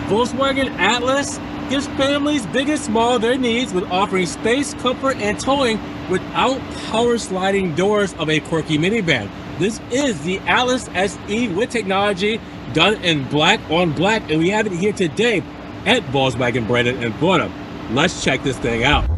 Volkswagen Atlas gives families big and small their needs with offering space, comfort, and towing without power sliding doors of a quirky minivan. This is the Atlas SE with technology done in black on black, and we have it here today at Volkswagen Brandon in Florida. Let's check this thing out.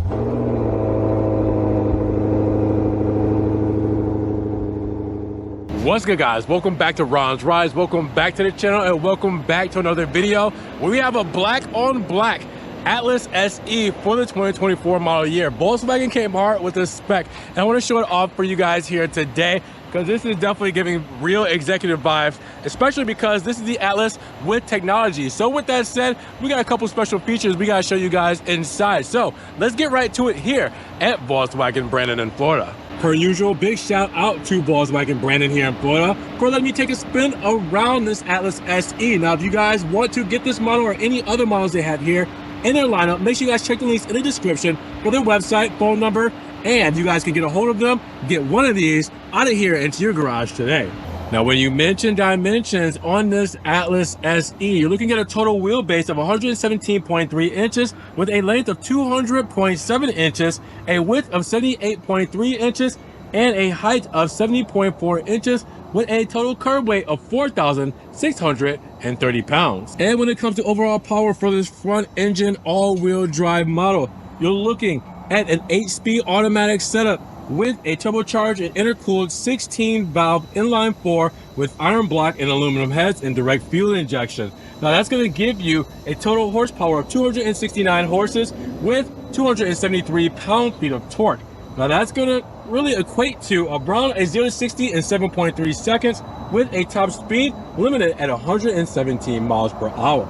What's good, guys? Welcome back to Ron's Rides. Welcome back to the channel, and welcome back to another video where we have a black on black Atlas SE for the 2024 model year. Volkswagen came hard with this spec, and I want to show it off for you guys here today because this is definitely giving real executive vibes, especially because this is the Atlas with technology. So with that said, we got a couple special features we got to show you guys inside. So let's get right to it here at Volkswagen Brandon in Florida. Per usual, big shout out to Volkswagen Brandon here in Florida for letting me take a spin around this Atlas SE. Now, if you guys want to get this model or any other models they have here in their lineup, make sure you guys check the links in the description for their website, phone number, and you guys can get a hold of them, get one of these out of here into your garage today. Now, when you mention dimensions on this Atlas SE, you're looking at a total wheelbase of 117.3 inches with a length of 200.7 inches, a width of 78.3 inches, and a height of 70.4 inches with a total curb weight of 4,630 pounds. And when it comes to overall power for this front engine all-wheel drive model, you're looking at an 8-speed automatic setup with a turbocharged and intercooled 16-valve inline-4 with iron block and aluminum heads and direct fuel injection. Now that's going to give you a total horsepower of 269 horses with 273 pound-feet of torque. Now that's going to really equate to around a 0 to 60 in 7.3 seconds with a top speed limited at 117 miles per hour.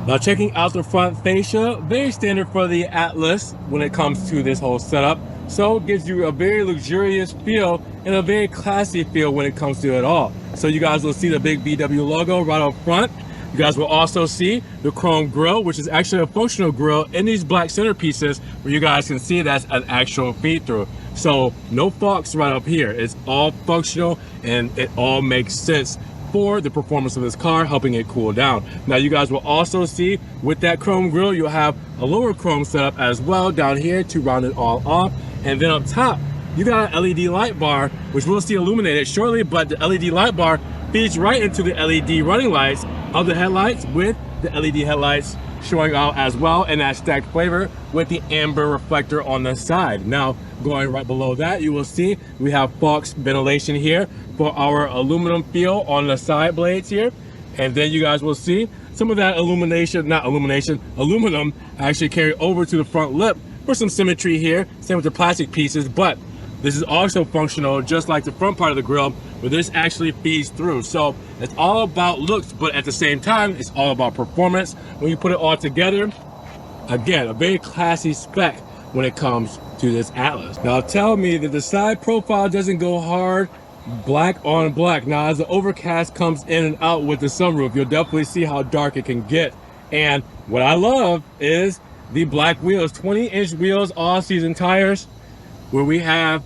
Now, checking out the front fascia, very standard for the Atlas when it comes to this whole setup. So it gives you a very luxurious feel and a very classy feel when it comes to it all. So you guys will see the big VW logo right up front. You guys will also see the chrome grille, which is actually a functional grille in these black centerpieces where you guys can see that's an actual feed-through. So no faults right up here. It's all functional and it all makes sense for the performance of this car, helping it cool down. Now you guys will also see with that chrome grille, you'll have a lower chrome setup as well down here to round it all off. And then up top, you got an LED light bar, which we'll see illuminated shortly, but the LED light bar feeds right into the LED running lights of the headlights with the LED headlights showing out as well in that stacked flavor with the amber reflector on the side. Now, going right below that, you will see we have Fox ventilation here for our aluminum feel on the side blades here. And then you guys will see some of that aluminum actually carry over to the front lip for some symmetry here. Same with the plastic pieces, but this is also functional just like the front part of the grille where this actually feeds through. So it's all about looks, but at the same time, it's all about performance. When you put it all together, again, a very classy spec when it comes to this Atlas. Now tell me that the side profile doesn't go hard black on black. Now as the overcast comes in and out with the sunroof, you'll definitely see how dark it can get. And what I love is the black wheels, 20-inch wheels, all-season tires, where we have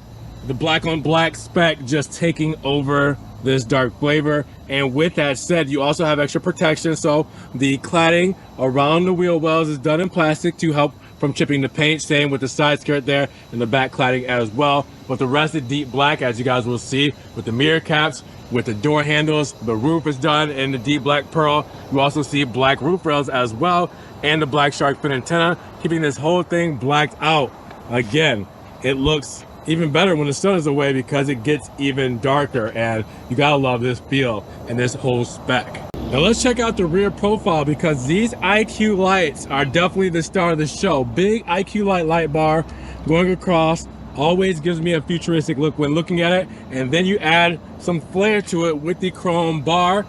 the black on black spec just taking over this dark flavor. And with that said, you also have extra protection. So the cladding around the wheel wells is done in plastic to help from chipping the paint. Same with the side skirt there and the back cladding as well. But the rest is deep black, as you guys will see with the mirror caps, with the door handles. The roof is done in the deep black pearl. You also see black roof rails as well, and the black shark fin antenna, keeping this whole thing blacked out. Again, it looks even better when the sun is away because it gets even darker, and you gotta love this feel and this whole spec. Now let's check out the rear profile because these IQ lights are definitely the star of the show. Big IQ light bar going across always gives me a futuristic look when looking at it, and then you add some flair to it with the chrome bar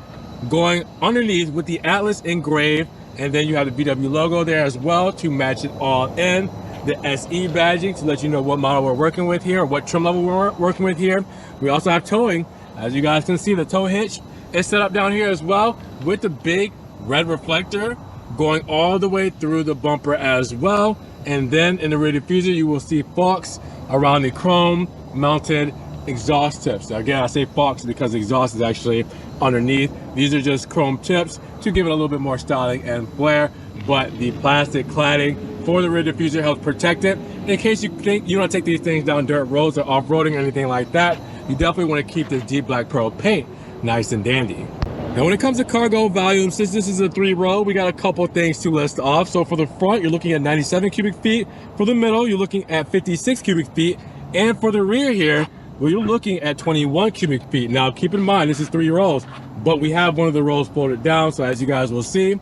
going underneath with the Atlas engraved, and then you have the VW logo there as well to match it all in. The SE badging to let you know what model we're working with here, or what trim level we're working with here. We also have towing. As you guys can see, the tow hitch is set up down here as well with the big red reflector going all the way through the bumper as well. And then in the rear diffuser, you will see Fox around the chrome mounted exhaust tips. Now, again, I say Fox because the exhaust is actually underneath. These are just chrome tips to give it a little bit more styling and flair, but the plastic cladding for the rear diffuser helps protect it. In case you think you don't take these things down dirt roads or off-roading or anything like that, you definitely want to keep this deep black pearl paint nice and dandy. Now when it comes to cargo volume, since this is a 3-row, we got a couple things to list off. So for the front, you're looking at 97 cubic feet. For the middle, you're looking at 56 cubic feet. And for the rear here, well, you're looking at 21 cubic feet. Now keep in mind, this is 3 rows, but we have one of the rows folded down. So as you guys will see,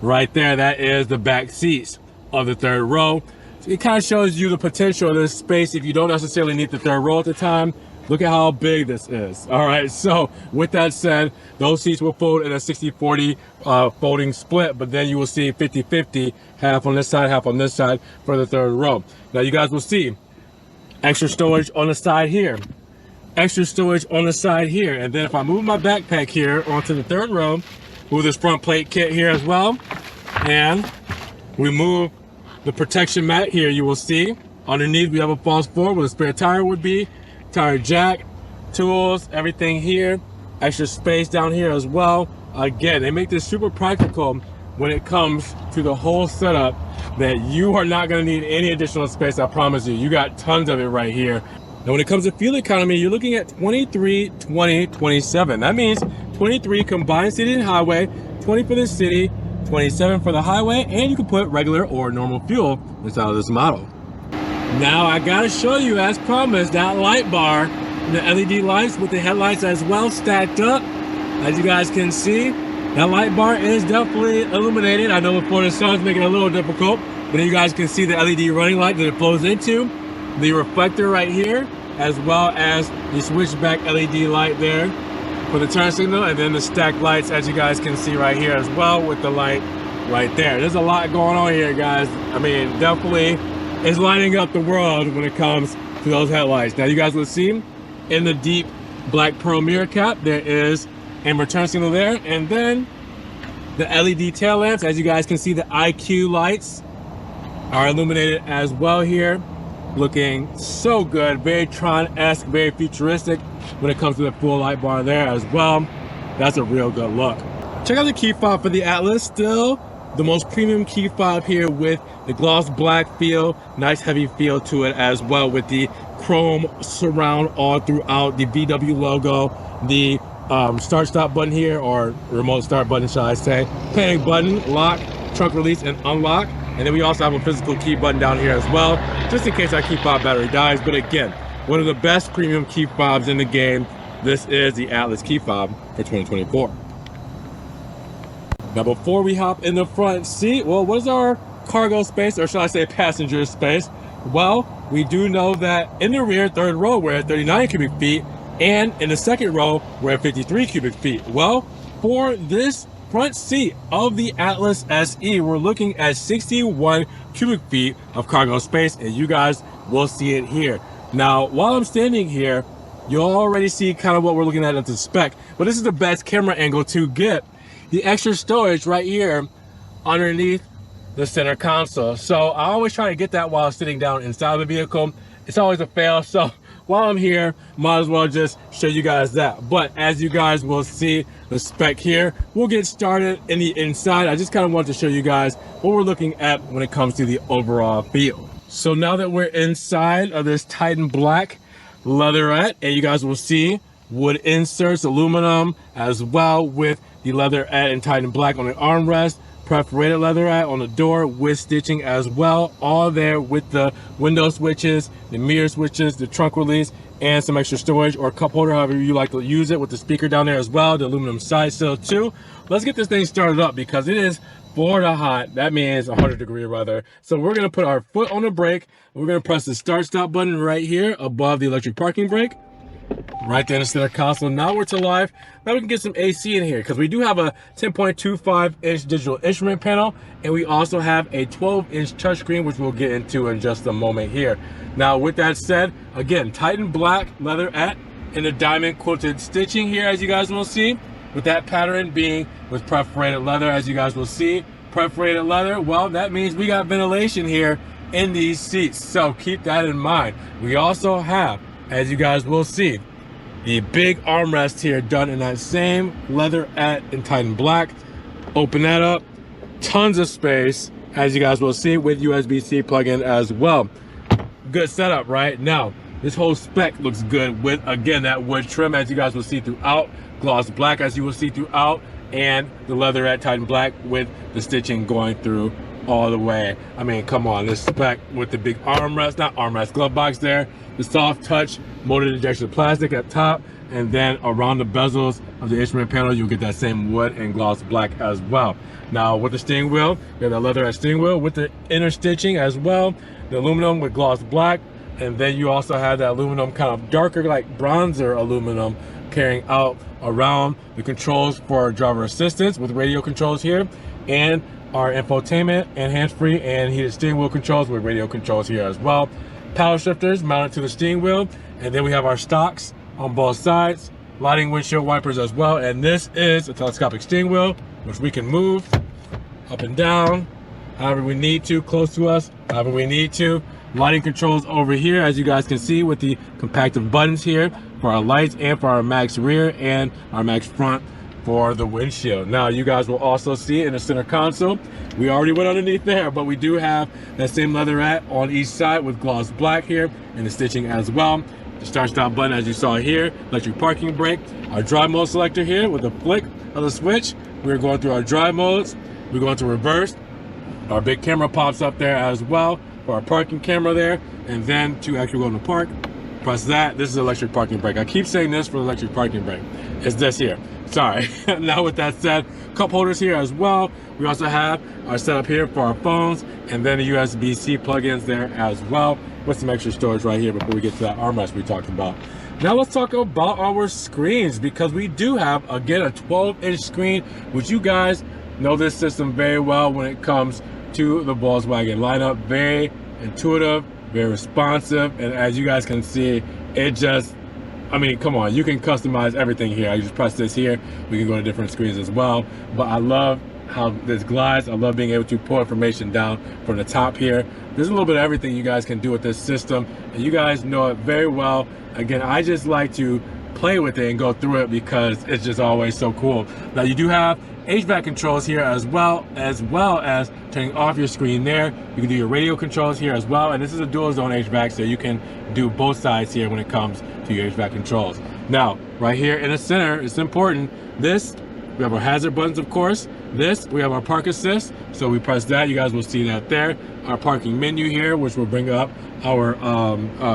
right there, that is the back seats of the 3rd row. So it kind of shows you the potential of this space if you don't necessarily need the 3rd row at the time. Look at how big this is. All right, so with that said, those seats will fold in a 60-40 folding split, but then you will see 50-50, half on this side, half on this side for the 3rd row. Now you guys will see extra storage on the side here, extra storage on the side here. And then if I move my backpack here onto the 3rd row, move this front plate kit here as well, and remove the protection mat here, you will see underneath we have a false floor where the spare tire would be, tire jack, tools, everything here, extra space down here as well. Again, they make this super practical when it comes to the whole setup, that you are not going to need any additional space. I promise you. You got tons of it right here. Now when it comes to fuel economy, you're looking at 23, 20, 27. That means 23 combined city and highway, 20 for the city, 27 for the highway, and you can put regular or normal fuel inside of this model. Now I gotta show you, as promised, that light bar, the LED lights with the headlights as well stacked up. As you guys can see, that light bar is definitely illuminated. I know before the sun's making it a little difficult, but then you guys can see the LED running light that it flows into, the reflector right here, as well as the switchback LED light there for the turn signal, and then the stacked lights, as you guys can see right here as well, with the light right there. There's a lot going on here, guys. I mean, definitely is lighting up the world when it comes to those headlights. Now you guys will see in the deep black pearl mirror cap, there is a return signal there, and then the LED tail lamps, as you guys can see, the IQ lights are illuminated as well here, looking so good, very Tron-esque, very futuristic when it comes to the full light bar there as well. That's a real good look. Check out the key fob for the Atlas. Still the most premium key fob here with the gloss black feel, nice heavy feel to it as well, with the chrome surround all throughout, the VW logo, the start stop button here, or remote start button shall I say, panic button, lock, trunk release and unlock, and then we also have a physical key button down here as well, just in case our key fob battery dies. But again, one of the best premium key fobs in the game. This is the Atlas key fob for 2024. Now before we hop in the front seat, well, what is our cargo space, or should I say passenger space? Well, we do know that in the rear 3rd row we're at 39 cubic feet, and in the 2nd row we're at 53 cubic feet. Well, for this front seat of the Atlas SE, we're looking at 61 cubic feet of cargo space, and you guys will see it here. Now, while I'm standing here, you'll already see kind of what we're looking at the spec, but this is the best camera angle to get the extra storage right here underneath the center console. So I always try to get that while sitting down inside the vehicle. It's always a fail, so while I'm here, might as well just show you guys that. But as you guys will see the spec here, we'll get started in the inside. I just kind of want to show you guys what we're looking at when it comes to the overall feel. So now that we're inside of this Titan black leatherette, and you guys will see wood inserts, aluminum, as well with the leatherette and Titan black on the armrest, perforated leatherette on the door with stitching as well, all there with the window switches, the mirror switches, the trunk release, and some extra storage or cup holder, however you like to use it, with the speaker down there as well, the aluminum side sill too. Let's get this thing started up because it is Florida hot. That means 100-degree weather. So we're gonna put our foot on the brake. We're gonna press the start stop button right here above the electric parking brake, right there in the center console. Now we're to live. Now we can get some AC in here because we do have a 10.25-inch digital instrument panel, and we also have a 12-inch touchscreen, which we'll get into in just a moment here. Now with that said, again, Titan black leatherette in the diamond quilted stitching here, as you guys will see, with that pattern being with perforated leather, as you guys will see. Perforated leather, well, that means we got ventilation here in these seats, so keep that in mind. We also have, as you guys will see, The big armrest here done in that same leatherette in Titan Black. Open that up. Tons of space, as you guys will see, with USB-C plug-in as well. Good setup, right? Now, this whole spec looks good with, again, that wood trim, as you guys will see throughout. Gloss black, as you will see throughout. And the leatherette Titan Black with the stitching going through all the way. I mean, come on, this spec with the big armrest, not armrest, glove box there. The soft touch molded injection plastic at top. And then around the bezels of the instrument panel, you'll get that same wood and gloss black as well. Now with the steering wheel, we have the leatherette steering wheel with the inner stitching as well. The aluminum with gloss black. And then you also have that aluminum kind of darker, like bronzer aluminum carrying out around the controls for driver assistance with radio controls here. And our infotainment and hands-free and heated steering wheel controls with radio controls here as well. Paddle shifters mounted to the steering wheel. And then we have our stocks on both sides, lighting windshield wipers as well. And this is a telescopic steering wheel, which we can move up and down however we need to, close to us however we need to. Lighting controls over here, as you guys can see, with the compactive buttons here for our lights and for our max rear and our max front for the windshield. Now you guys will also see in the center console, we already went underneath there, but we do have that same leatherette on each side with gloss black here and the stitching as well. The start stop button, as you saw here, electric parking brake, our drive mode selector here with a flick of the switch. We're going through our drive modes. We're going to reverse. Our big camera pops up there as well for our parking camera there. And then to actually go to park, press that. This is electric parking brake. I keep saying this for the electric parking brake. It's this here. Sorry. Now with that said, cup holders here as well. We also have our setup here for our phones and then the USB-C plugins there as well, with some extra storage right here before we get to that armrest we talked about. Now let's talk about our screens, because we do have, again, a 12-inch screen, which you guys know this system very well when it comes to the Volkswagen lineup. Very intuitive, very responsive, and as you guys can see, it just, I mean, come on, you can customize everything here. I just press this here, we can go to different screens as well. But I love how this glides. I love being able to pull information down from the top here. There's a little bit of everything you guys can do with this system, and you guys know it very well. Again, I just like to play with it and go through it because it's just always so cool. Now you do have HVAC controls here as well as turning off your screen there. You can do your radio controls here as well, and this is a dual zone HVAC, so you can do both sides here when it comes to your HVAC controls. Now, right here in the center, it's important. This, we have our hazard buttons, of course. This, we have our park assist, so we press that. You guys will see that there. Our parking menu here, which will bring up our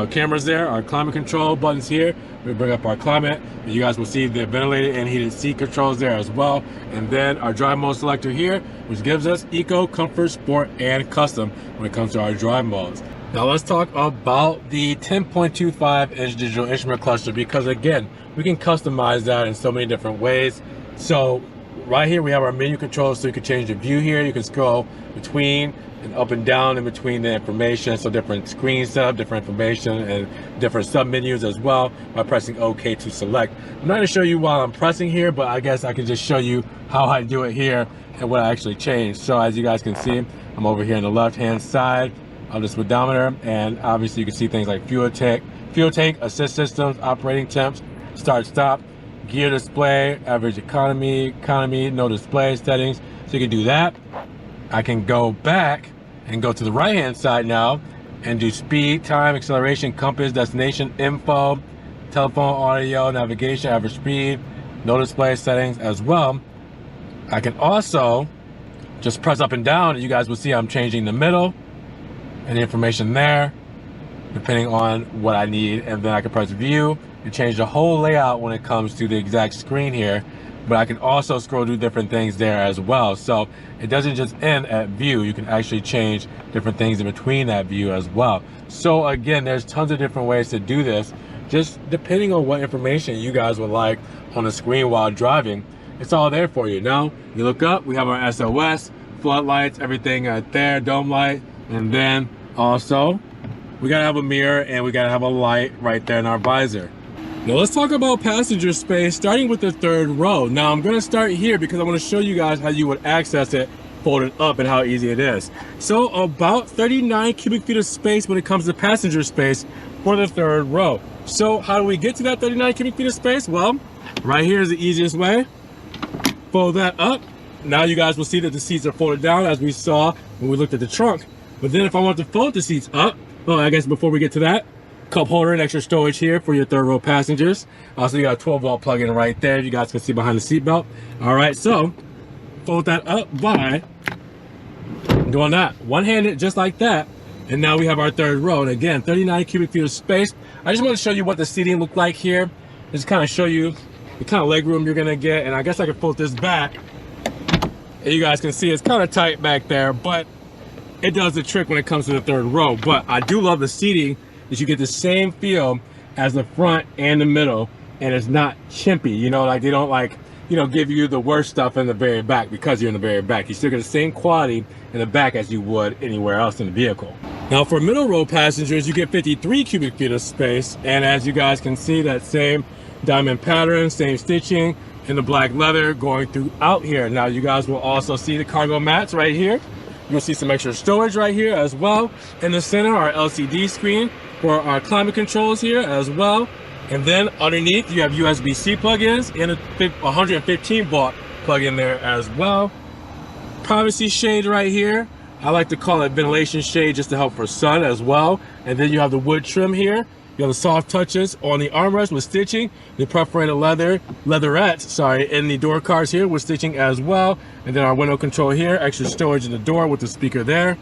cameras there. Our climate control buttons here. We bring up our climate. And you guys will see the ventilated and heated seat controls there as well. And then our drive mode selector here, which gives us eco, comfort, sport, and custom when it comes to our drive modes. Now let's talk about the 10.25-inch digital instrument cluster, because again, we can customize that in so many different ways. So right here we have our menu controls, so you can change the view here. You can scroll between and up and down in between the information, so different screens set up, different information, and different sub menus as well by pressing OK to select. I'm not going to show you while I'm pressing here, but I guess I can just show you how I do it here and what I actually changed. So as you guys can see, I'm over here on the left hand side of the speedometer, and obviously you can see things like fuel tank, assist systems, operating temps, start stop, gear display, average economy, no display settings. So you can do that. I can go back and go to the right hand side now and do speed, time, acceleration, compass, destination, info, telephone, audio, navigation, average speed, no display settings as well. I can also just press up and down, and you guys will see I'm changing the middle and the information there depending on what I need. And then I can press view and change the whole layout when it comes to the exact screen here. But I can also scroll through different things there as well. So it doesn't just end at view. You can actually change different things in between that view as well. So again, there's tons of different ways to do this, just depending on what information you guys would like on the screen while driving. It's all there for you. Now you look up, we have our SOS, floodlights, everything right there, dome light, and then also we gotta have a mirror and we gotta have a light right there in our visor. Now let's talk about passenger space, starting with the third row. Now I'm gonna start here because I wanna show you guys how you would access it folded up and how easy it is. So about 39 cubic feet of space when it comes to passenger space for the third row. So how do we get to that 39 cubic feet of space? Well, right here is the easiest way. Fold that up. Now you guys will see that the seats are folded down as we saw when we looked at the trunk. But then if I want to fold the seats up, well, I guess before we get to that, cup holder and extra storage here for your third row passengers. Also, you got a 12-volt plug-in right there. You guys can see behind the seat belt. All right, so fold that up by doing that. One-handed, just like that. And now we have our third row. And again, 39 cubic feet of space. I just want to show you what the seating looked like here. Just kind of show you the kind of leg room you're going to get. And I guess I can fold this back. And you guys can see it's kind of tight back there, but it does the trick when it comes to the third row. But I do love the seating, that you get the same feel as the front and the middle, and it's not chimpy, you know, like they don't like, you know, give you the worst stuff in the very back because you're in the very back. You still get the same quality in the back as you would anywhere else in the vehicle. Now for middle row passengers, you get 53 cubic feet of space, and as you guys can see, that same diamond pattern, same stitching in the black leather going throughout here. Now you guys will also see the cargo mats right here. You'll see some extra storage right here as well. In the center, our LCD screen for our climate controls here as well. And then underneath, you have USB-C plug-ins and a 115-volt plug-in there as well. Privacy shade right here. I like to call it ventilation shade just to help for sun as well. And then you have the wood trim here. You have the soft touches on the armrest with stitching, the perforated leatherettes, in the door cards here with stitching as well. And then our window control here, extra storage in the door with the speaker there.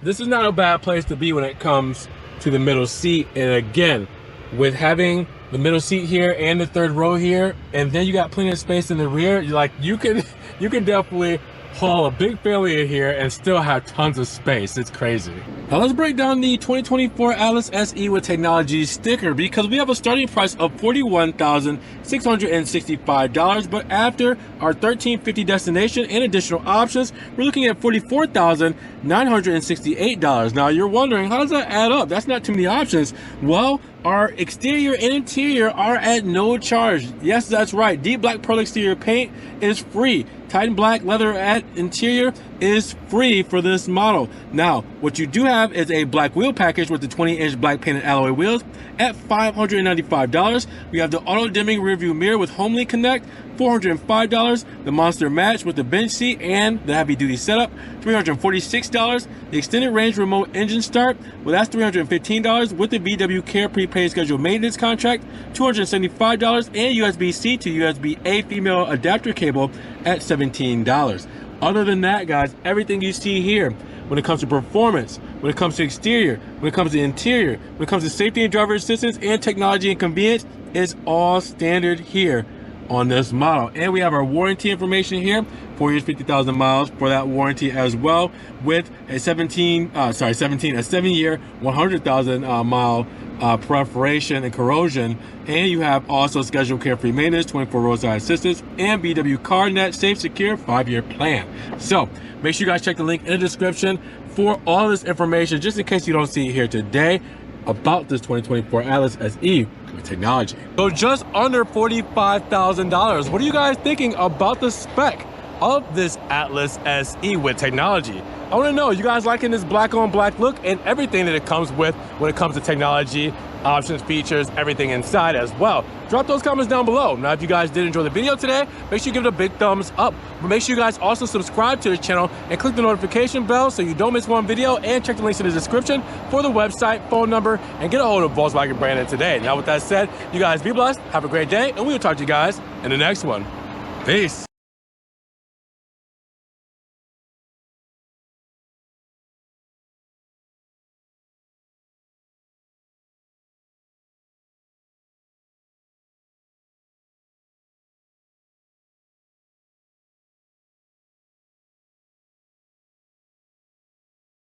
This is not a bad place to be when it comes to the middle seat. And again, with having the middle seat here and the third row here, and then you got plenty of space in the rear, you can definitely haul a big family in here and still have tons of space. It's crazy. Now let's break down the 2024 Atlas SE with technology sticker, because we have a starting price of $41,665, but after our $1,350 destination and additional options, we're looking at $44,968. Now you're wondering, how does that add up? That's not too many options. Well, our exterior and interior are at no charge. Yes, that's right. Deep black pearl exterior paint is free. Titan black leather at interior is free for this model. Now, what you do have is a black wheel package with the 20-inch black painted alloy wheels at $595. We have the auto dimming rear view mirror with HomeLink Connect, $405. The monster match with the bench seat and the heavy duty setup, $346. The extended range remote engine start, well, that's $315 with the VW Care prepaid scheduled maintenance contract, $275, and USB-C to USB-A female adapter cable at $17. Other than that, guys, everything you see here when it comes to performance, when it comes to exterior, when it comes to interior, when it comes to safety and driver assistance and technology and convenience is all standard here on this model. And we have our warranty information here, 4 years, 50,000 miles for that warranty as well, with a 7-year, 100,000 mile perforation and corrosion. And you have also scheduled carefree maintenance, 24 roadside assistance, and VW CarNet safe, secure 5-year plan. So make sure you guys check the link in the description for all this information, just in case you don't see it here today, about this 2024 Atlas SE with technology. So just under $45,000. What are you guys thinking about the spec of this Atlas SE with technology? I want to know, you guys liking this black on black look and everything that it comes with when it comes to technology, options, features, everything inside as well? Drop those comments down below. Now, if you guys did enjoy the video today, make sure you give it a big thumbs up. But make sure you guys also subscribe to the channel and click the notification bell so you don't miss one video, and check the links in the description for the website, phone number, and get a hold of Volkswagen Brandon today. Now, with that said, you guys be blessed, have a great day, and we will talk to you guys in the next one. Peace.